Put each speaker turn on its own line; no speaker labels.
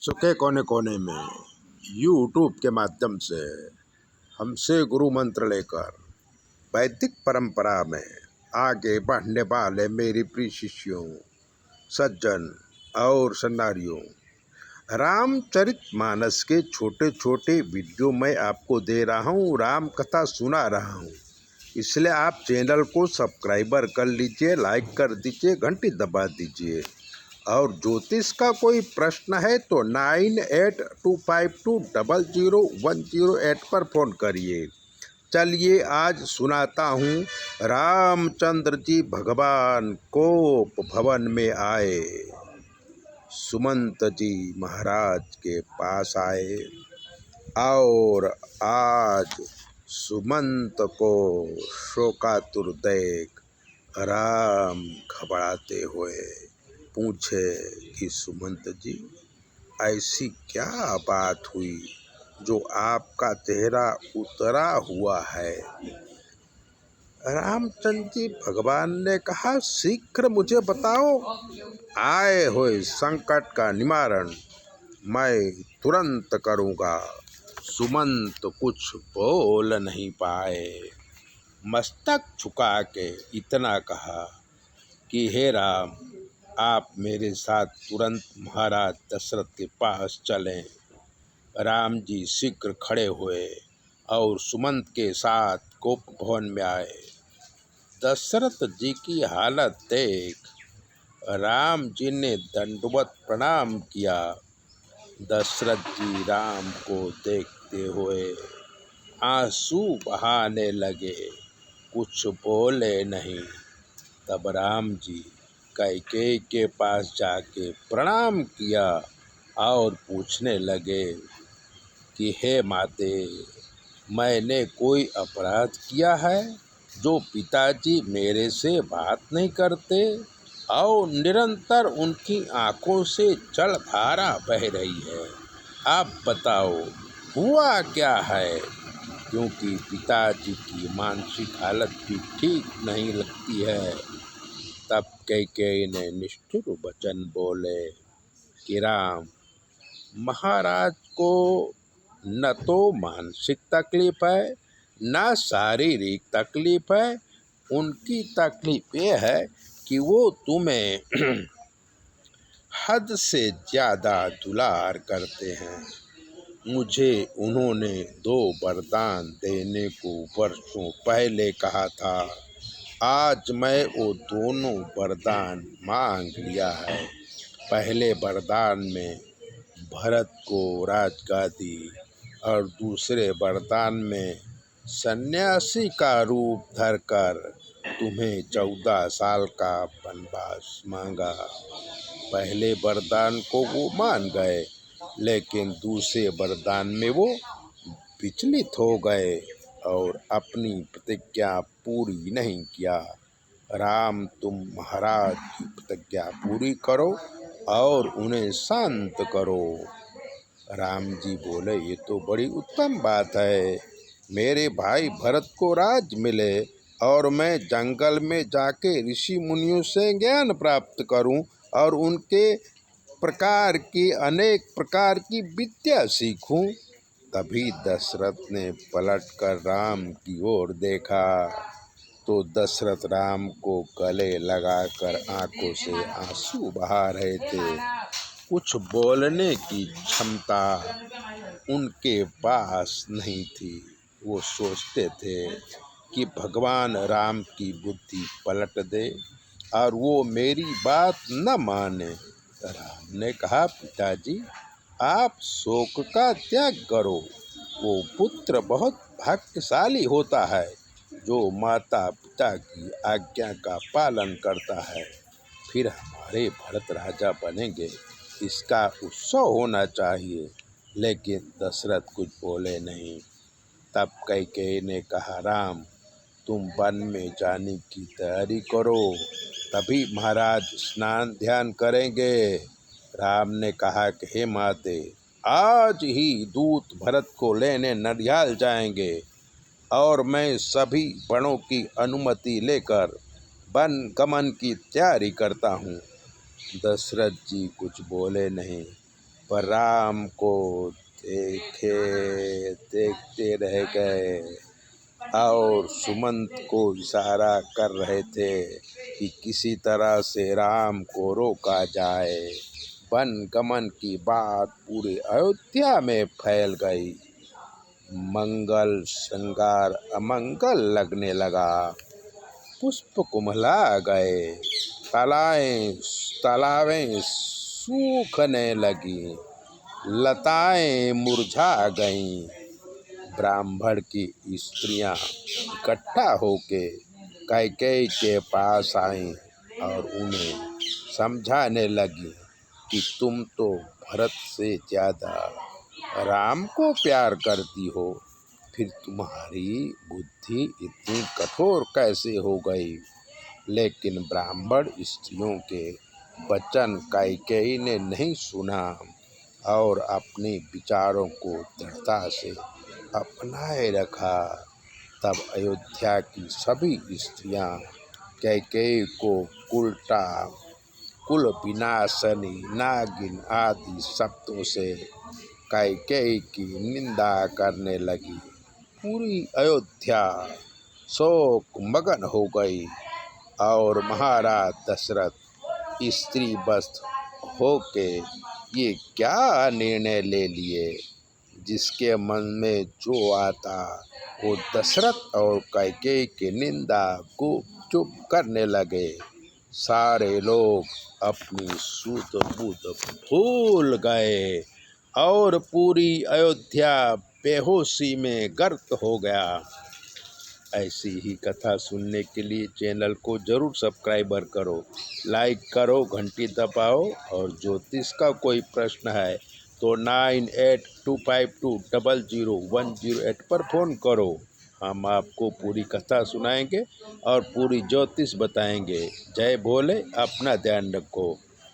विश्व के कोने कोने में यूट्यूब के माध्यम से हमसे गुरु मंत्र लेकर वैदिक परंपरा में आगे बढ़ने वाले मेरी प्रिय शिष्यों, सज्जन और सन्नारियों, रामचरितमानस के छोटे छोटे वीडियो मैं आपको दे रहा हूँ, राम कथा सुना रहा हूँ। इसलिए आप चैनल को सब्सक्राइबर कर लीजिए, लाइक कर दीजिए, घंटी दबा दीजिए। और ज्योतिष का कोई प्रश्न है तो 9825200108 पर फ़ोन करिए। चलिए आज सुनाता हूँ। रामचंद्र जी भगवान कोप भवन में आए, सुमंत जी महाराज के पास आए और आज सुमंत को शोकातुर देख राम घबराते हुए पूछे कि सुमंत जी, ऐसी क्या बात हुई जो आपका चेहरा उतरा हुआ है। रामचंद्र जी भगवान ने कहा, शीघ्र मुझे बताओ, आए हुए संकट का निवारण मैं तुरंत करूँगा। सुमंत कुछ बोल नहीं पाए, मस्तक झुका के इतना कहा कि हे राम, आप मेरे साथ तुरंत महाराज दशरथ के पास चलें। राम जी शीघ्र खड़े हुए और सुमंत के साथ कोप भवन में आए। दशरथ जी की हालत देख राम जी ने दंडवत प्रणाम किया। दशरथ जी राम को देखते हुए आंसू बहाने लगे, कुछ बोले नहीं। तब राम जी कैकेयी के पास जाके प्रणाम किया और पूछने लगे कि हे माते, मैंने कोई अपराध किया है जो पिताजी मेरे से बात नहीं करते और निरंतर उनकी आंखों से जलधारा बह रही है। आप बताओ हुआ क्या है, क्योंकि पिताजी की मानसिक हालत भी ठीक नहीं लगती है। तब कैकेयी ने निष्ठुर वचन बोले कि राम, महाराज को न तो मानसिक तकलीफ है न शारीरिक तकलीफ है। उनकी तकलीफ ये है कि वो तुम्हें हद से ज़्यादा दुलार करते हैं। मुझे उन्होंने 2 वरदान देने को वर्षों पहले कहा था। आज मैं वो दोनों वरदान मांग लिया है। पहले वरदान में भरत को राजगादी और दूसरे वरदान में सन्यासी का रूप धरकर तुम्हें 14 साल का वनवास मांगा। पहले वरदान को वो मान गए, लेकिन दूसरे वरदान में वो विचलित हो गए और अपनी प्रतिज्ञा पूरी नहीं किया। राम, तुम महाराज की प्रतिज्ञा पूरी करो और उन्हें शांत करो। राम जी बोले, ये तो बड़ी उत्तम बात है। मेरे भाई भरत को राज मिले और मैं जंगल में जाके ऋषि मुनियों से ज्ञान प्राप्त करूं और उनके अनेक प्रकार की विद्या सीखूं। तभी दशरथ ने पलटकर राम की ओर देखा तो दशरथ राम को गले लगाकर आंखों से आंसू बहा रहे थे। कुछ बोलने की क्षमता उनके पास नहीं थी। वो सोचते थे कि भगवान राम की बुद्धि पलट दे और वो मेरी बात न माने। राम ने कहा, पिताजी, आप शोक का त्याग करो। वो पुत्र बहुत भाग्यशाली होता है जो माता पिता की आज्ञा का पालन करता है। फिर हमारे भरत राजा बनेंगे, इसका उत्सव होना चाहिए। लेकिन दशरथ कुछ बोले नहीं। तब कैकेयी ने कहा, राम, तुम वन में जाने की तैयारी करो, तभी महाराज स्नान ध्यान करेंगे। राम ने कहा कि हे माते, आज ही दूत भरत को लेने नडियाल जाएंगे और मैं सभी बड़ों की अनुमति लेकर वन गमन की तैयारी करता हूँ। दशरथ जी कुछ बोले नहीं। पर राम को देखे देखते रह गए और सुमंत को इशारा कर रहे थे कि किसी तरह से राम को रोका जाए। वन गमन की बात पूरे अयोध्या में फैल गई। मंगल श्रृंगार अमंगल लगने लगा। पुष्प कुम्हला गए, तालाबें सूखने लगी, लताएं मुरझा गईं। ब्राह्मण की स्त्रियां इकट्ठा होके कैकेयी के पास आईं और उन्हें समझाने लगी कि तुम तो भरत से ज़्यादा राम को प्यार करती हो, फिर तुम्हारी बुद्धि इतनी कठोर कैसे हो गई। लेकिन ब्राह्मण स्त्रियों के वचन कैकेयी ने नहीं सुना और अपने विचारों को दृढ़ता से अपनाए रखा। तब अयोध्या की सभी स्त्रियां कैकेयी को उल्टा कुल विनाशनी नागिन आदि शब्दों से कैकेयी की निंदा करने लगी। पूरी अयोध्या शोक मगन हो गई और महाराज दशरथ स्त्री वस्त्र होके ये क्या निर्णय ले लिए। जिसके मन में जो आता वो दशरथ और कैकेयी की निंदा को चुप करने लगे। सारे लोग अपनी सूझ बूझ भूल गए और पूरी अयोध्या बेहोशी में गर्क हो गया। ऐसी ही कथा सुनने के लिए चैनल को ज़रूर सब्सक्राइबर करो, लाइक करो, घंटी दबाओ और ज्योतिष का कोई प्रश्न है तो 9825200108 पर फ़ोन करो। हम आपको पूरी कथा सुनाएंगे और पूरी ज्योतिष बताएंगे। जय भोले, अपना ध्यान रखो।